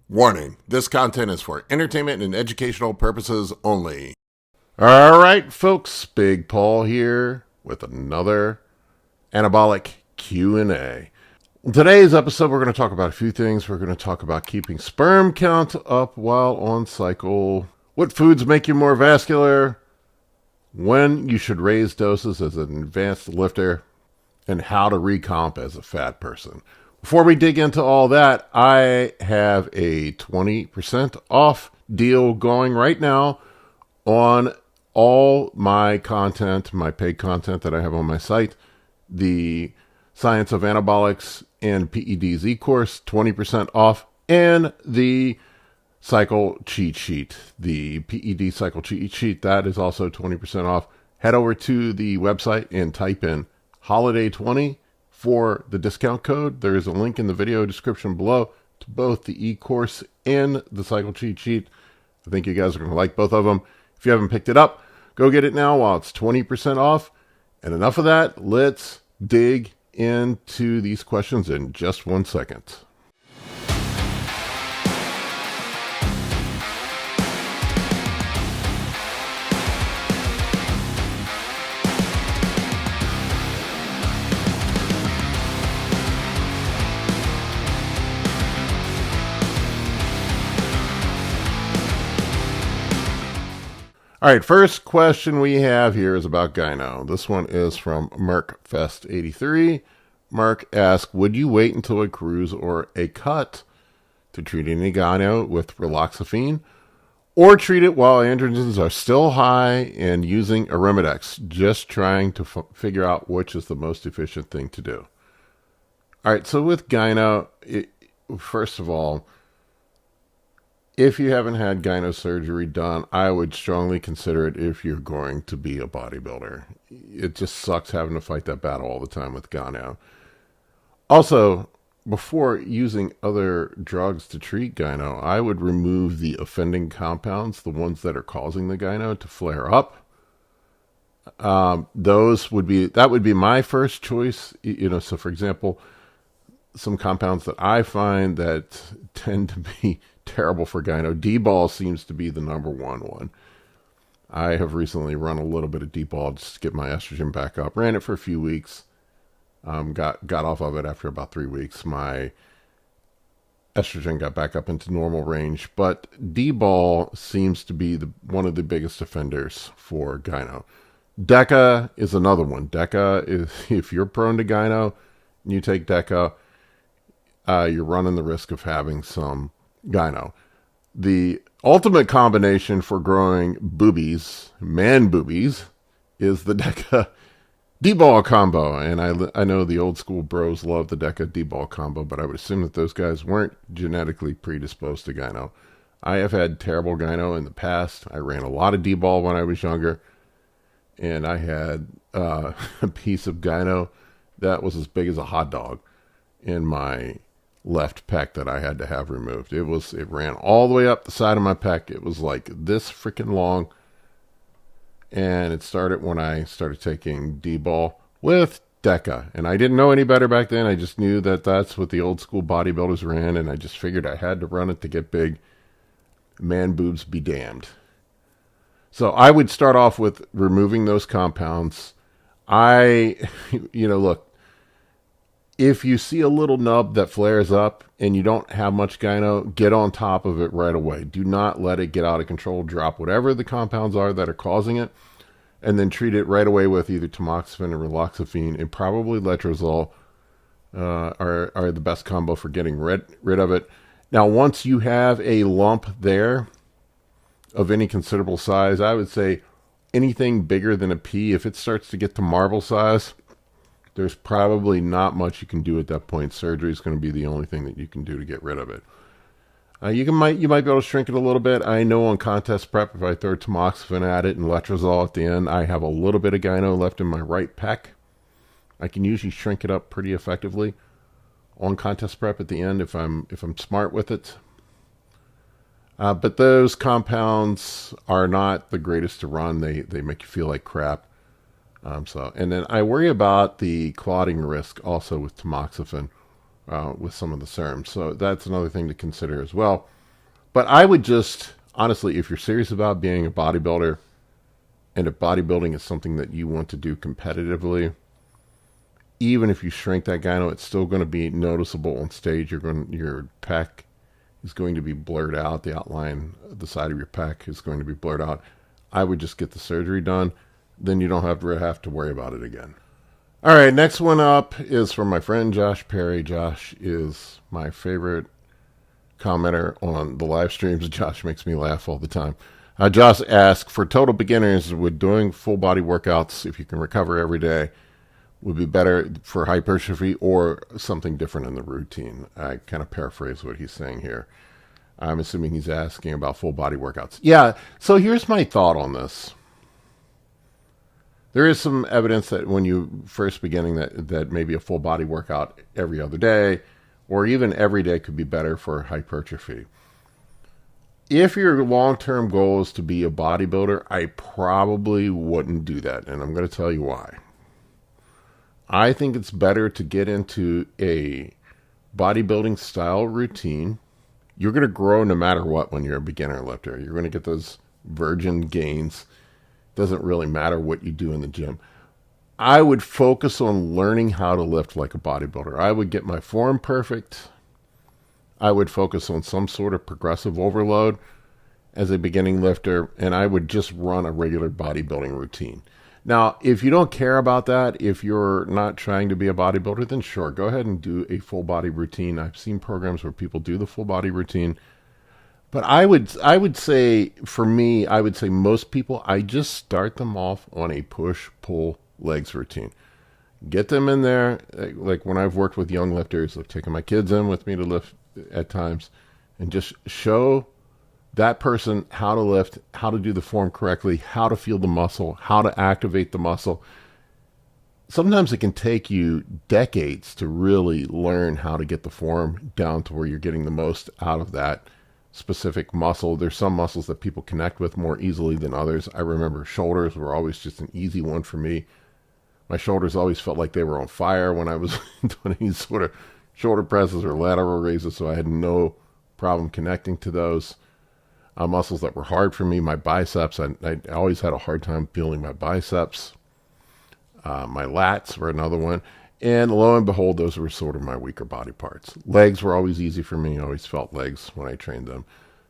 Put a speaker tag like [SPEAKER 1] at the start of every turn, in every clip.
[SPEAKER 1] Warning, this content is for entertainment and educational purposes only. All right, folks, Big Paul here with another Anabolic Q&A. In today's episode, we're going to talk about a few things. We're going to talk about keeping sperm count up while on cycle, what foods make you more vascular, when you should raise doses as an advanced lifter, and how to recomp as a fat person. Before we dig into all that, I have a 20% off deal going right now on all my content, my paid content that I have on my site. The Science of Anabolics and PEDs e-course, 20% off, and the Cycle Cheat Sheet, the PED Cycle Cheat Sheet, that is also 20% off. Head over to the website and type in Holiday20 for the discount code. There is a link in the video description below to both the e-course and the Cycle Cheat Sheet. I think you guys are going to like both of them. If you haven't picked it up, go get it now while it's 20% off. And enough of that. Let's dig into these questions in just 1 second. All right, first question we have here is about Gyno. This one is from MerkFest83. Mark asks, would you wait until a cruise or a cut to treat any Gyno with raloxifene, or treat it while androgens are still high and using Arimidex, just trying to figure out which is the most efficient thing to do? All right, so with Gyno, first of all, if you haven't had gyno surgery done, I would strongly consider it if you're going to be a bodybuilder. It just sucks having to fight that battle all the time with gyno. Also, before using other drugs to treat gyno, I would remove the offending compounds, the ones that are causing the gyno to flare up. That would be my first choice. So for example, some compounds that I find that tend to be terrible for gyno. D-ball seems to be the number one. I have recently run a little bit of D-ball just to get my estrogen back up. Ran it for a few weeks. Got off of it after about 3 weeks. My estrogen got back up into normal range. But D-ball seems to be one of the biggest offenders for gyno. DECA is another one. DECA is, if you're prone to gyno and you take DECA, you're running the risk of having some gyno. The ultimate combination for growing boobies, man boobies, is the DECA D-ball combo. And I know the old school bros love the DECA D-ball combo, but I would assume that those guys weren't genetically predisposed to gyno. I have had terrible gyno in the past. I ran a lot of D-ball when I was younger, and I had a piece of gyno that was as big as a hot dog in my left pec that I had to have removed. It ran all the way up the side of my pec. It was like this freaking long. And it started when I started taking D-ball with DECA. And I didn't know any better back then. I just knew that that's what the old school bodybuilders ran. And I just figured I had to run it to get big. Man boobs be damned. So I would start off with removing those compounds. Look, if you see a little nub that flares up and you don't have much gyno, get on top of it right away. Do not let it get out of control. Drop whatever the compounds are that are causing it, and then treat it right away with either tamoxifen or raloxifene, and probably letrozole are the best combo for getting rid of it. Now, once you have a lump there of any considerable size, I would say anything bigger than a pea, if it starts to get to marble size, there's probably not much you can do at that point. Surgery is going to be the only thing that you can do to get rid of it. You might be able to shrink it a little bit. I know on contest prep, if I throw tamoxifen at it and letrozole at the end, I have a little bit of gyno left in my right pec. I can usually shrink it up pretty effectively on contest prep at the end if I'm smart with it. But those compounds are not the greatest to run. They make you feel like crap. And then I worry about the clotting risk also with tamoxifen. with some of the serums. So that's another thing to consider as well. But I would just, honestly, if you're serious about being a bodybuilder, and if bodybuilding is something that you want to do competitively, even if you shrink that gyno, it's still going to be noticeable on stage. Your pec is going to be blurred out. The outline, the side of your pec is going to be blurred out. I would just get the surgery done. Then you don't have to worry about it again. All right, next one up is from my friend Josh Perry. Josh is my favorite commenter on the live streams. Josh makes me laugh all the time. Josh asks, for total beginners, would doing full body workouts, if you can recover every day, would be better for hypertrophy or something different in the routine? I kind of paraphrase what he's saying here. I'm assuming he's asking about full body workouts. Yeah, so here's my thought on this. There is some evidence that when you first beginning that maybe a full body workout every other day or even every day could be better for hypertrophy. If your long-term goal is to be a bodybuilder, I probably wouldn't do that, and I'm going to tell you why. I think it's better to get into a bodybuilding style routine. You're going to grow no matter what when you're a beginner lifter. You're going to get those virgin gains. Doesn't really matter what you do in the gym. I would focus on learning how to lift like a bodybuilder. I would get my form perfect. I would focus on some sort of progressive overload as a beginning lifter, and I would just run a regular bodybuilding routine. Now, if you don't care about that, if you're not trying to be a bodybuilder, then sure, go ahead and do a full body routine. I've seen programs where people do the full body routine. But I would say, for me, I would say most people, I just start them off on a push-pull legs routine. Get them in there. Like when I've worked with young lifters, I've taken my kids in with me to lift at times and just show that person how to lift, how to do the form correctly, how to feel the muscle, how to activate the muscle. Sometimes it can take you decades to really learn how to get the form down to where you're getting the most out of that specific muscle. There's some muscles that people connect with more easily than others. I remember shoulders were always just an easy one for me. My shoulders always felt like they were on fire when I was doing these sort of shoulder presses or lateral raises, so I had no problem connecting to those. Muscles that were hard for me, my biceps, I always had a hard time feeling my biceps. My lats were another one. And lo and behold, those were sort of my weaker body parts. Legs were always easy for me. I always felt legs when I trained them.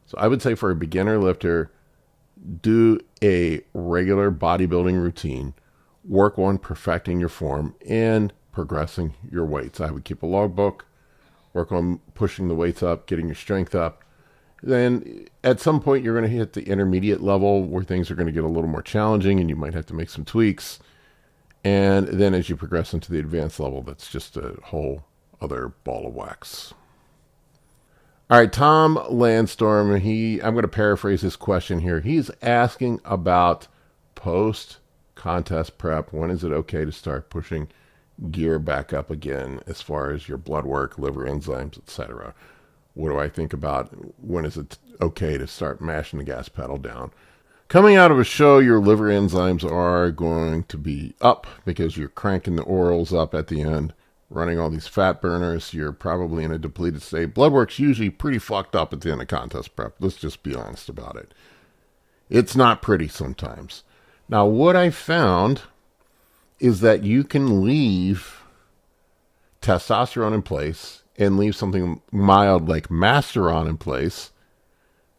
[SPEAKER 1] So I would say for a beginner lifter, do a regular bodybuilding routine. Work on perfecting your form and progressing your weights. I would keep a logbook. Work on pushing the weights up, getting your strength up. Then at some point you're going to hit the intermediate level where things are going to get a little more challenging and you might have to make some tweaks. And then as you progress into the advanced level, that's just a whole other ball of wax. All right, Tom Landstorm, I'm going to paraphrase his question here. He's asking about post-contest prep. When is it okay to start pushing gear back up again as far as your blood work, liver enzymes, etc.? What do I think about when is it okay to start mashing the gas pedal down? Coming out of a show, your liver enzymes are going to be up because you're cranking the orals up at the end, running all these fat burners. You're probably in a depleted state. Blood work's usually pretty fucked up at the end of contest prep. Let's just be honest about it. It's not pretty sometimes. Now, what I found is that you can leave testosterone in place and leave something mild like Masteron in place.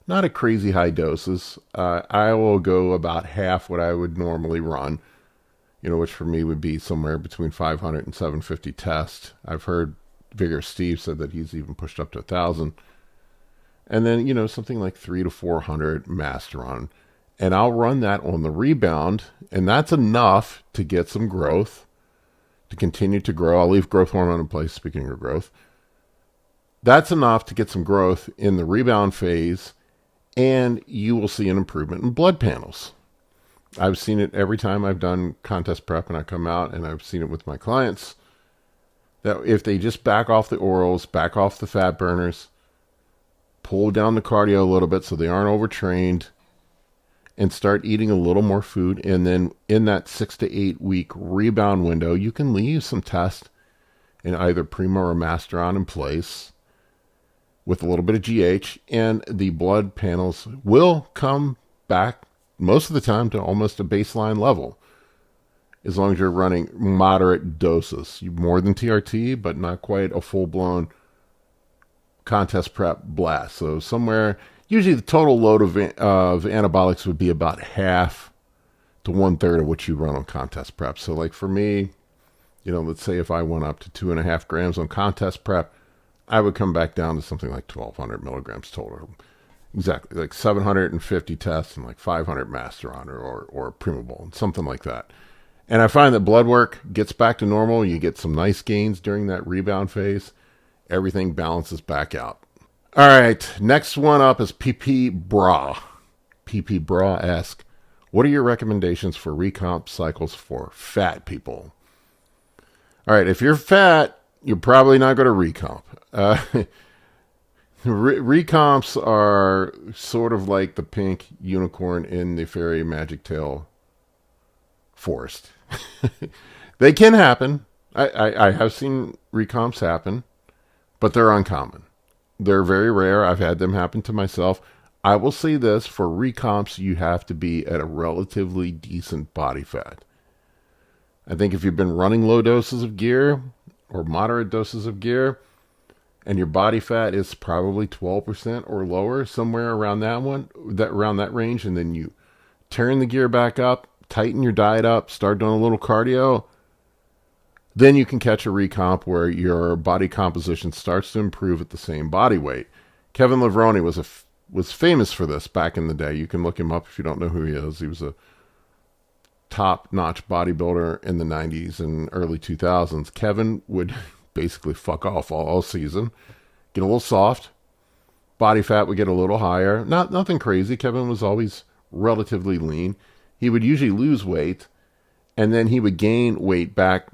[SPEAKER 1] Not at crazy high doses. I will go about half what I would normally run, which for me would be somewhere between 500 and 750 test. I've heard Vigorous Steve said that he's even pushed up to 1,000. And then, something like 300 to 400 Masteron. And I'll run that on the rebound, and that's enough to get some growth, to continue to grow. I'll leave growth hormone in place, speaking of growth. That's enough to get some growth in the rebound phase, and you will see an improvement in blood panels. I've seen it every time I've done contest prep and I come out, and I've seen it with my clients, that if they just back off the orals, back off the fat burners, pull down the cardio a little bit so they aren't overtrained, and start eating a little more food, and then in that 6 to 8 week rebound window, you can leave some test in either Primo or Masteron in place with a little bit of GH, and the blood panels will come back most of the time to almost a baseline level, as long as you're running moderate doses. More than TRT, but not quite a full-blown contest prep blast. So somewhere, usually the total load of anabolics would be about half to 1/3 of what you run on contest prep. So like for me, let's say if I went up to 2.5 grams on contest prep, I would come back down to something like 1,200 milligrams total. Exactly, like 750 tests and like 500 Masteron or Primable, something like that. And I find that blood work gets back to normal. You get some nice gains during that rebound phase. Everything balances back out. All right, next one up is PP Bra. PP Bra asks, what are your recommendations for recomp cycles for fat people? All right, if you're fat, you're probably not going to recomp. Recomps are sort of like the pink unicorn in the fairy magic tale forest. They can happen. I have seen recomps happen, but they're uncommon. They're very rare. I've had them happen to myself. I will say this, for recomps, you have to be at a relatively decent body fat. I think if you've been running low doses of gear or moderate doses of gear, and your body fat is probably 12% or lower, somewhere around around that range, and then you turn the gear back up, tighten your diet up, start doing a little cardio, then you can catch a recomp where your body composition starts to improve at the same body weight. Kevin Levrone was famous for this back in the day. You can look him up if you don't know who he is. He was a top-notch bodybuilder in the 90s and early 2000s. Kevin would basically fuck off all season, get a little soft, body fat would get a little higher. Nothing crazy. Kevin was always relatively lean. He would usually lose weight, and then he would gain weight back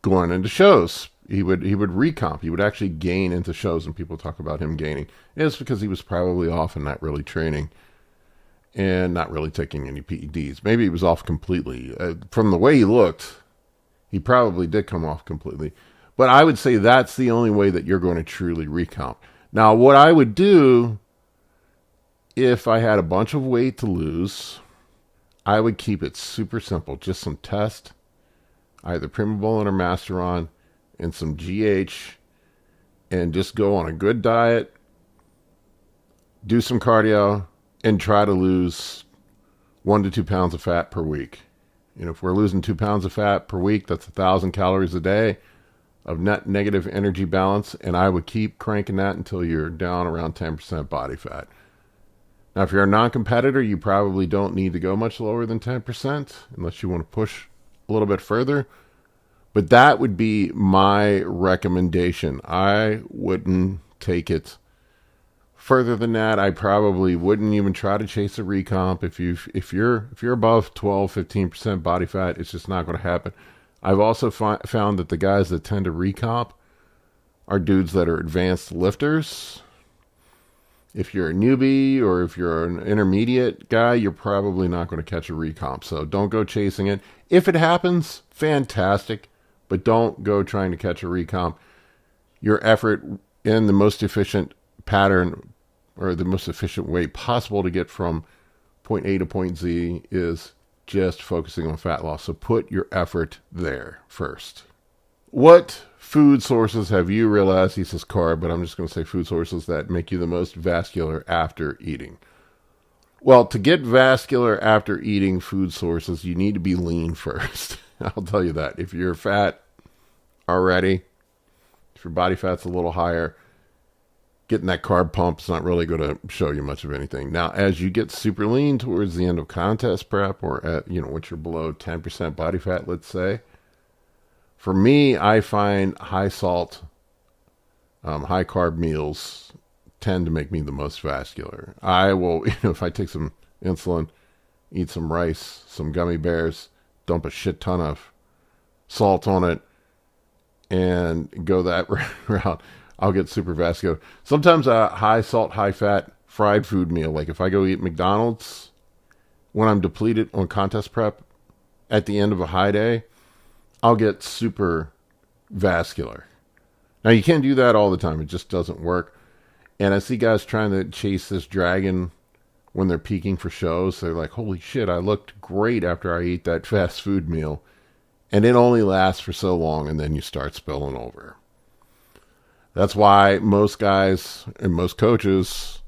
[SPEAKER 1] going into shows. He would recomp. He would actually gain into shows, and people talk about him gaining. It's because he was probably off and not really training and not really taking any PEDs. Maybe he was off completely. From the way he looked, he probably did come off completely. But I would say that's the only way that you're going to truly recomp. Now, what I would do if I had a bunch of weight to lose, I would keep it super simple. Just some test, either Primobolan or Masteron, and some GH, and just go on a good diet, do some cardio, and try to lose 1 to 2 pounds of fat per week. If we're losing 2 pounds of fat per week, that's 1,000 calories a day of net negative energy balance, and I would keep cranking that until you're down around 10% body fat. Now, if you're a non-competitor, you probably don't need to go much lower than 10% unless you want to push a little bit further. But that would be my recommendation. I wouldn't take it further than that. I probably wouldn't even try to chase a recomp. If you're above 12-15% body fat, it's just not going to happen. I've also found that the guys that tend to recomp are dudes that are advanced lifters. If you're a newbie or if you're an intermediate guy, you're probably not going to catch a recomp. So don't go chasing it. If it happens, fantastic, but don't go trying to catch a recomp. Your effort in the most efficient pattern or the most efficient way possible to get from point A to point Z is just focusing on fat loss. So put your effort there first. What food sources have you realized, he says carb, but I'm just going to say food sources that make you the most vascular after eating? Well, to get vascular after eating food sources, you need to be lean first. I'll tell you that. If you're fat already, if your body fat's a little higher, getting that carb pump is not really going to show you much of anything. Now, as you get super lean towards the end of contest prep or at, once you're below 10% body fat, let's say, for me, I find high salt, high carb meals tend to make me the most vascular. I will, if I take some insulin, eat some rice, some gummy bears, dump a shit ton of salt on it, and go that route, I'll get super vascular. Sometimes a high salt, high fat fried food meal, like if I go eat McDonald's when I'm depleted on contest prep at the end of a high day, I'll get super Vascular. Now, you can't do that all the time. It just doesn't work. And I see guys trying to chase this dragon when they're peaking for shows. They're like, holy shit, I looked great after I ate that fast food meal. And it only lasts for so long, and then you start spilling over. That's why most guys and most coaches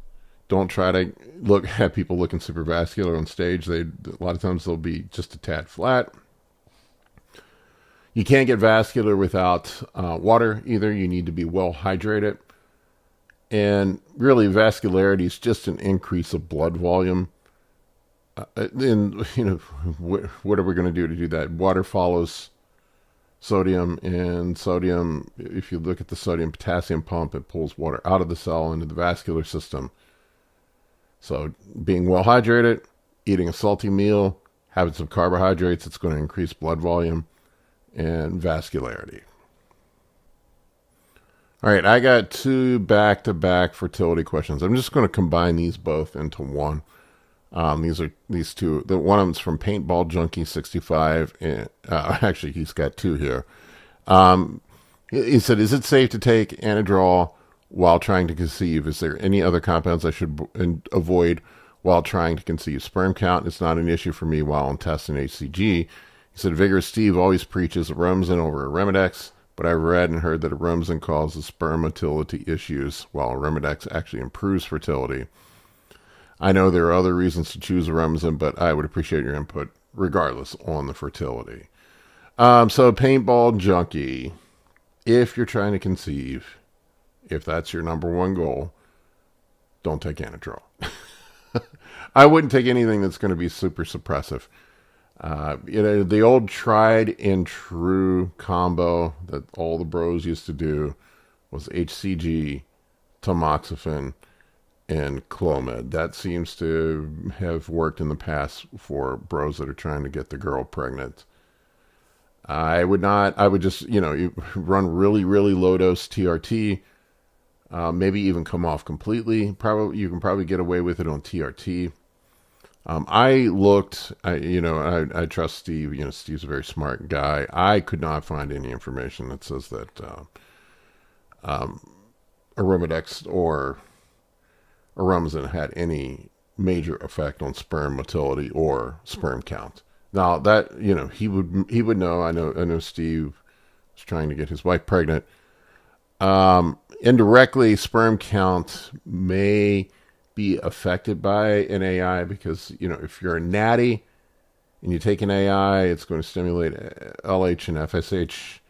[SPEAKER 1] don't try to have people looking super vascular on stage. A lot of times they'll be just a tad flat. You can't get vascular without water either. You need to be well hydrated. And really, vascularity is just an increase of blood volume. And, what are we going to do that? Water follows sodium, and sodium, if you look at the sodium-potassium pump, it pulls water out of the cell into the vascular system. So being well hydrated, eating a salty meal, having some carbohydrates, it's going to increase blood volume and vascularity. All right, I got 2 back-to-back fertility questions. I'm just going to combine these both into one. These two. One of them's from Paintball Junkie 65. And, actually, he's got 2 here. He said, "Is it safe to take Anadrol while trying to conceive? Is there any other compounds I should avoid while trying to conceive? Sperm count is not an issue for me while I'm testing HCG." He said, "Vigorous Steve always preaches Aromazin over Arimidex, but I've read and heard that Aromazin causes sperm motility issues, while Arimidex actually improves fertility. I know there are other reasons to choose Aromazin, but I would appreciate your input regardless on the fertility." So Paintball Junkie, if you're trying to conceive, if that's your number one goal, don't take Anadrol. I wouldn't take anything that's going to be super suppressive. The old tried and true combo that all the bros used to do was HCG, tamoxifen, and Clomid. That seems to have worked in the past for bros that are trying to get the girl pregnant. I would just, you run really, really low dose TRT, maybe even come off completely. You can probably get away with it on TRT. I trust Steve. Steve's a very smart guy. I could not find any information that says that Arimidex or Aromazin had any major effect on sperm motility or sperm count. Now that he would know. I know Steve was trying to get his wife pregnant. Indirectly, sperm count may be affected by an AI because, if you're a natty and you take an AI, it's going to stimulate LH and FSH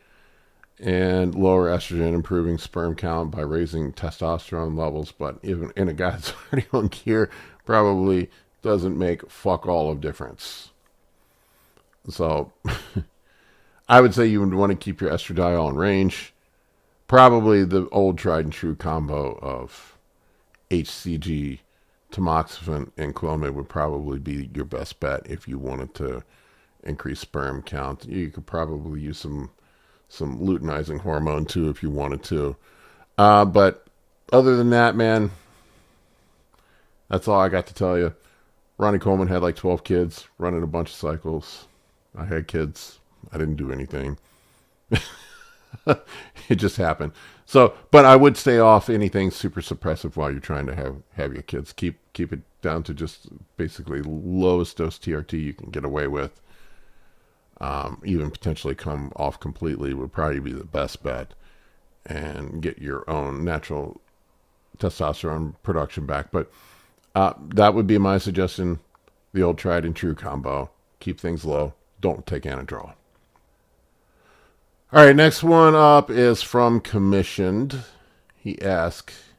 [SPEAKER 1] and lower estrogen, improving sperm count by raising testosterone levels. But even in a guy that's already on gear, probably doesn't make fuck all of difference. So I would say you would want to keep your estradiol in range. Probably the old tried and true combo of HCG, tamoxifen, and Clomid would probably be your best bet if you wanted to increase sperm count. You could probably use some luteinizing hormone too if you wanted to. But other than that, man, that's all I got to tell you. Ronnie Coleman had like 12 kids, running a bunch of cycles. I had kids. I didn't do anything. It just happened. So, but I would stay off anything super suppressive while you're trying to have your kids. Keep it down to just basically lowest dose TRT you can get away with. Even potentially come off completely would probably be the best bet, and get your own natural testosterone production back. But that would be my suggestion. The old tried and true combo. Keep things low. Don't take Anadrol. All right, next one up is from Commissioned. He asks,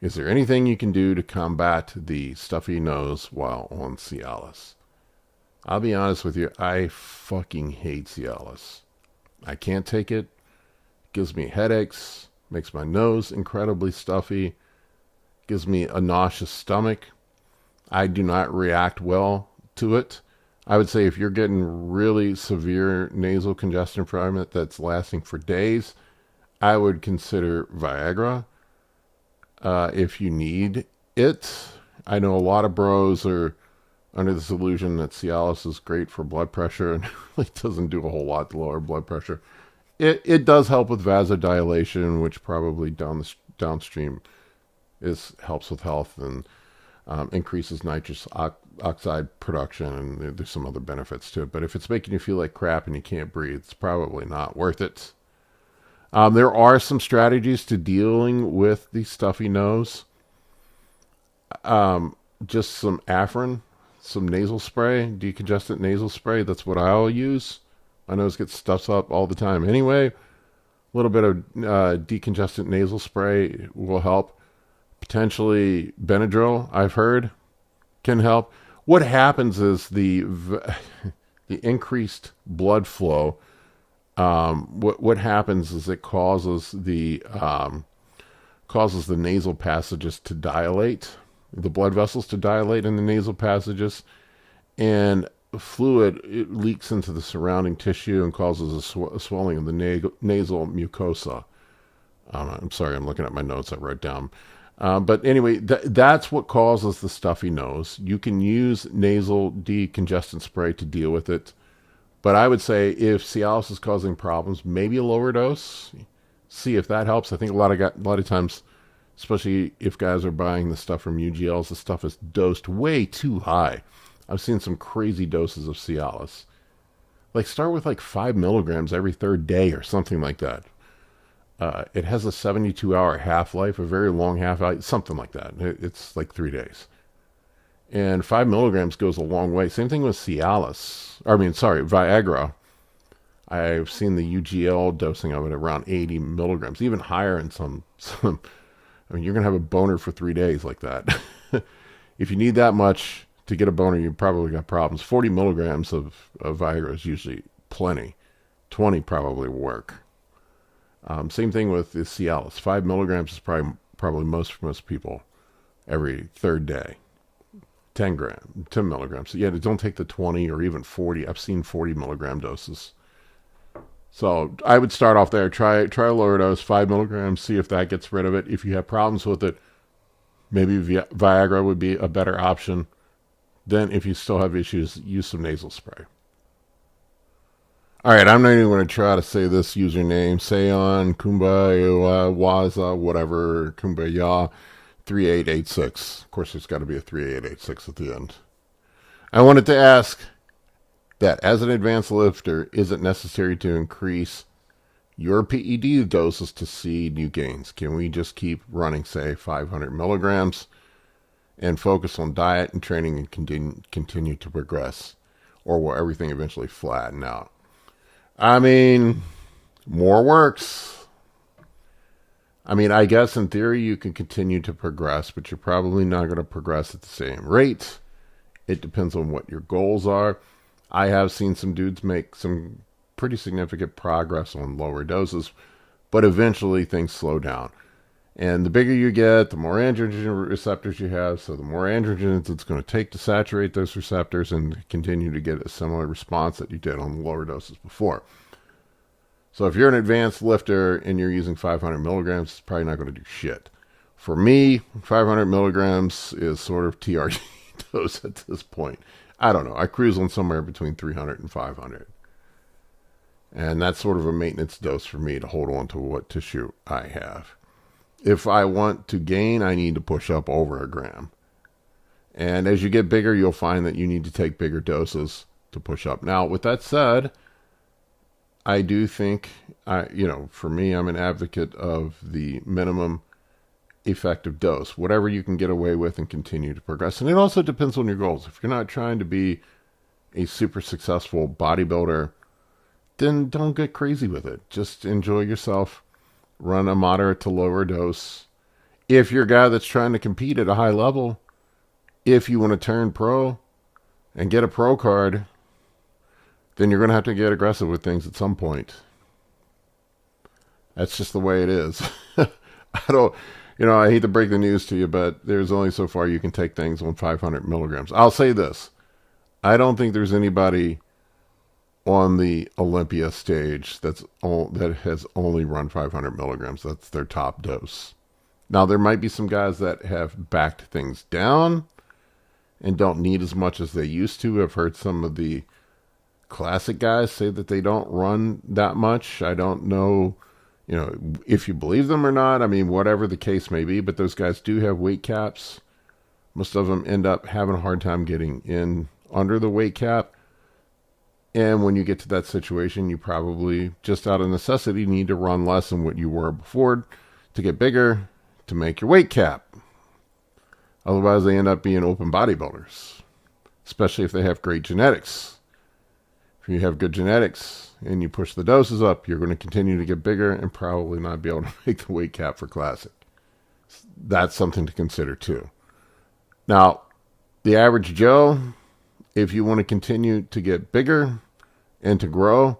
[SPEAKER 1] "Is there anything you can do to combat the stuffy nose while on Cialis?" I'll be honest with you, I fucking hate Cialis. I can't take it. It gives me headaches, makes my nose incredibly stuffy, gives me a nauseous stomach. I do not react well to it. I would say if you're getting really severe nasal congestion from it that's lasting for days, I would consider Viagra if you need it. I know a lot of bros are under this illusion that Cialis is great for blood pressure, and it really doesn't do a whole lot to lower blood pressure. it does help with vasodilation, which probably downstream helps with health and increases nitrous oxide production, and there's some other benefits to it. But if it's making you feel like crap and you can't breathe, it's probably not worth it. There are some strategies to dealing with the stuffy nose. Just some Afrin, some nasal spray, decongestant nasal spray. That's what I'll use. My nose gets stuffed up all the time anyway. A little bit of decongestant nasal spray will help. Potentially Benadryl, I've heard, can help. What happens is the increased blood flow. What happens is it causes the nasal passages to dilate, the blood vessels to dilate in the nasal passages, and fluid, it leaks into the surrounding tissue and causes a swelling of the nasal mucosa. I'm sorry, I'm looking at my notes I wrote down. But anyway, that's what causes the stuffy nose. You can use nasal decongestant spray to deal with it. But I would say if Cialis is causing problems, maybe a lower dose. See if that helps. I think a lot of times, especially if guys are buying the stuff from UGLs, the stuff is dosed way too high. I've seen some crazy doses of Cialis. Like start with like 5 milligrams every third day or something like that. It has a 72-hour half-life, a very long half-life, something like that. It's like 3 days. And 5 milligrams goes a long way. Same thing with Viagra. I've seen the UGL dosing of it around 80 milligrams, even higher in some. I mean, you're going to have a boner for 3 days like that. If you need that much to get a boner, you probably got problems. 40 milligrams of Viagra is usually plenty. 20 probably will work. Same thing with the Cialis. 5 milligrams is probably most for most people every third day. 10 milligrams. So yeah, don't take the 20 or even 40. I've seen 40 milligram doses. So I would start off there. Try a lower dose, 5 milligrams, see if that gets rid of it. If you have problems with it, maybe Viagra would be a better option. Then if you still have issues, use some nasal spray. All right, I'm not even going to try to say this username. Seon, Kumbaya, Waza, whatever, Kumbaya. 3886. Of course, there's got to be a 3886 at the end. I wanted to ask that as an advanced lifter, is it necessary to increase your PED doses to see new gains? Can we just keep running, say, 500 milligrams and focus on diet and training and continue to progress? Or will everything eventually flatten out? I mean, more works. I mean, I guess in theory you can continue to progress, but you're probably not going to progress at the same rate. It depends on what your goals are. I have seen some dudes make some pretty significant progress on lower doses, but eventually things slow down. And the bigger you get, the more androgen receptors you have, so the more androgens it's going to take to saturate those receptors and continue to get a similar response that you did on the lower doses before. So if you're an advanced lifter and you're using 500 milligrams, it's probably not going to do shit. For me, 500 milligrams is sort of TRG dose at this point. I don't know. I cruise on somewhere between 300 and 500. And that's sort of a maintenance dose for me to hold on to what tissue I have. If I want to gain, I need to push up over a gram. And as you get bigger, you'll find that you need to take bigger doses to push up. Now, with that said, I do think, for me, I'm an advocate of the minimum effective dose, whatever you can get away with and continue to progress. And it also depends on your goals. If you're not trying to be a super successful bodybuilder, then don't get crazy with it. Just enjoy yourself. Run a moderate to lower dose. If you're a guy that's trying to compete at a high level, if you want to turn pro and get a pro card, then you're going to have to get aggressive with things at some point. That's just the way it is. I hate to break the news to you, but there's only so far you can take things on 500 milligrams. I'll say this. I don't think there's anybody on the Olympia stage that has only run 500 milligrams. That's their top dose. Now, there might be some guys that have backed things down and don't need as much as they used to. I've heard some of the classic guys say that they don't run that much. I don't know, if you believe them or not. I mean, whatever the case may be, but those guys do have weight caps. Most of them end up having a hard time getting in under the weight cap. And when you get to that situation, you probably, just out of necessity, need to run less than what you were before to get bigger, to make your weight cap. Otherwise, they end up being open bodybuilders, especially if they have great genetics. If you have good genetics and you push the doses up, you're going to continue to get bigger and probably not be able to make the weight cap for classic. That's something to consider too. Now, the average Joe, if you want to continue to get bigger and to grow,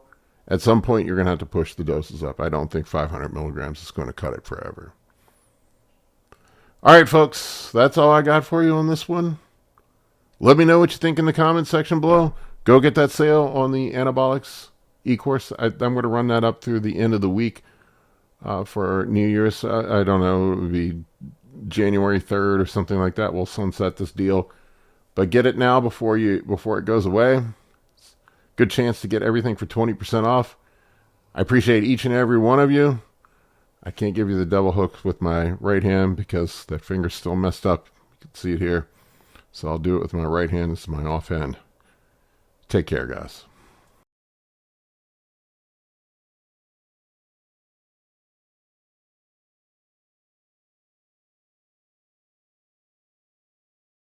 [SPEAKER 1] at some point you're going to have to push the doses up. I don't think 500 milligrams is going to cut it forever. All right, folks, that's all I got for you on this one. Let me know what you think in the comments section below. Go get that sale on the Anabolics e-course. I'm going to run that up through the end of the week for New Year's. I don't know, it would be January 3rd or something like that. We'll sunset this deal. But get it now before it goes away. Good chance to get everything for 20% off. I appreciate each and every one of you. I can't give you the double hook with my right hand because that finger's still messed up. You can see it here. So I'll do it with my right hand. This is my off hand. Take care, guys.